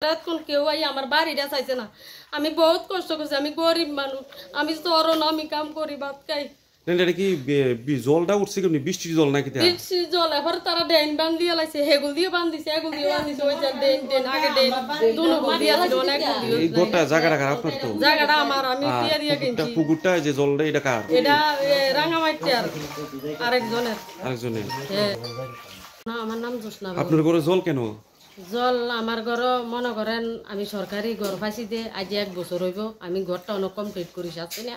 রাতক্ষণ কেউ আই আমার বাড়িটা চাইছে না। আমি বহুত কষ্ট করছি, আমি গরিব মানুষ, আমি চরণ আমি কাম করি ভাত খাই। এটা কি জলটা উঠছে কেমনি? বৃষ্টির জল নাকি? বৃষ্টির জল এবার তারা ড্রেন বান্ধিয়ে লাইছে, হেগুল দিয়ে বান্ধিছে, হেগুল দিয়ে বান্ধিছে, ওই যে ড্রেন আগে ড্রেন দুনো দিয়ে আছে অনেক। এই গোটা জায়গাটা কার আপনার? তো জায়গাটা আমার, আমি দিয়ে কিনছি। পুকুরটা যে জলটা এটা কার? এটা রাঙামাটি আরেকজনের। হ্যাঁ, না আমার নাম জোসনা। আপনার ঘরে জল কেন? জল আমার ঘর মনে করেন আমি সরকারি ঘর পাইছি দে, আজ 1 বছর হইব। আমি ঘরটা অনেক কমপ্লিট করি আসছি না।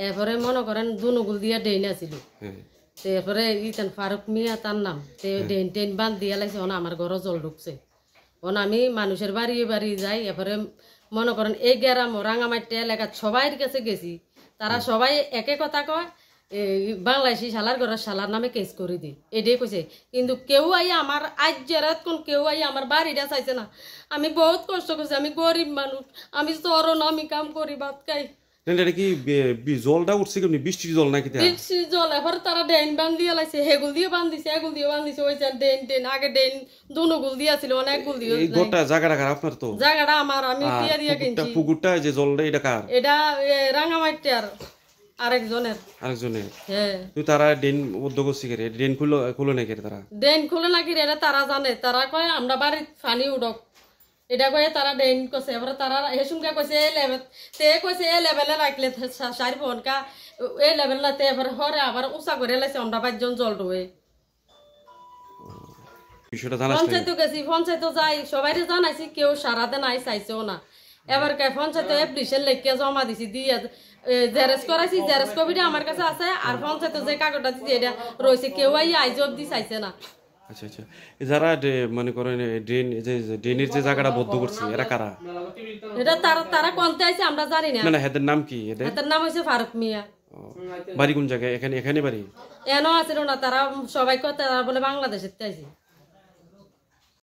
এরপরে মনে করেন দুনুগুল দিয়া ডেইন আছিল, তারপরে ইতান ফারুক মিয়া তার নাম, ডেইন টেন বান্ধ দিয়া লাইছে। আমার ঘর জল ঢুকছে, আমি মানুষের বাড়ি বাড়ি যাই। এরপরে মনে করেন এই গ্রাম রাঙামাটি এলাকার সবাইয়ের কাছে গেছি, তারা সবাই একে কথা কয় বাংলাদেশি শালার ঘরের শালার নামে কেস করে দিই, এটাই কইছে। কিন্তু কেউ আই আমার আজ রাতক্ষণ কেউ আই আমার বাড়িটা চাইছে না। আমি বহুত কষ্ট করছি, আমি গরিব মানুষ, আমি চরণ আমি কাম করি ভাত খাই। এটা কি জলটা উঠছে কেমনি? বৃষ্টির জল নাকি? বৃষ্টির জল এবার তারা ড্রেন বান্ধিয়ে লাইছে, হেগুল দিয়ে বান্ধিছে, হেগুল দিয়ে বান্ধিছে, ওই যে ড্রেন আগে ড্রেন দুনুগুল দিয়ে ছিল, অনেক গুল দিয়ে। এই গোটা জায়গাটা কার আপনার? তো জায়গাটা আমার, আমি দিয়ে কিনছি। পুকুরটা যে জলটা এটা কার? এটা রাঙামাটি আরেকজনের। হ্যাঁ, তুই তারা ড্রেন উদ্যোগ শিখে ড্রেন খুলে নাকি? তারা ড্রেন খুলে নাকি এটা তারা জানে, তারা কয় আমরা বাড়ির পানি উঠক, এটা কয়ে তারা ড্রেন করছে। এবার তারা হেসুনকে কইছে এই লেভেল, তে কইছে এই লেভেলে রাখলে 4 ফোনকা এই লেভেল না, তে এবার হরে আবার উঁচা করে লাইছে আমরা 5 জন জল ঢুয়ে। পঞ্চায়েত গেছি, পঞ্চায়েত যাই, সবাই জানাইছি, কেউ সারাতে নাই, চাইছেও না। এবার পঞ্চায়েত অ্যাপ্লিকেশন লিখে জমা দিছি, দিয়ে জেরেস করাইছি, জেরেস কপিটা আমার কাছে আছে। আর পঞ্চায়েত যে কাগজটা দিচ্ছে এটা রয়েছে, কেউ আইজ অব্দি চাইছে না। আচ্ছা আচ্ছা, যারা মনে করেন ড্রেনের যে জায়গাটা বদ্ধ করছে এরা কারা? এটা তারা কোনতে আইছে আমরা জানি না। না, এদের নাম কি? এদের নাম হইছে ফারুক মিয়া। বাড়ি কোন জায়গায়? এখানে বাড়ি? এনো আছে না, তারা সবাই কথা বলে বাংলাদেশের আইছে।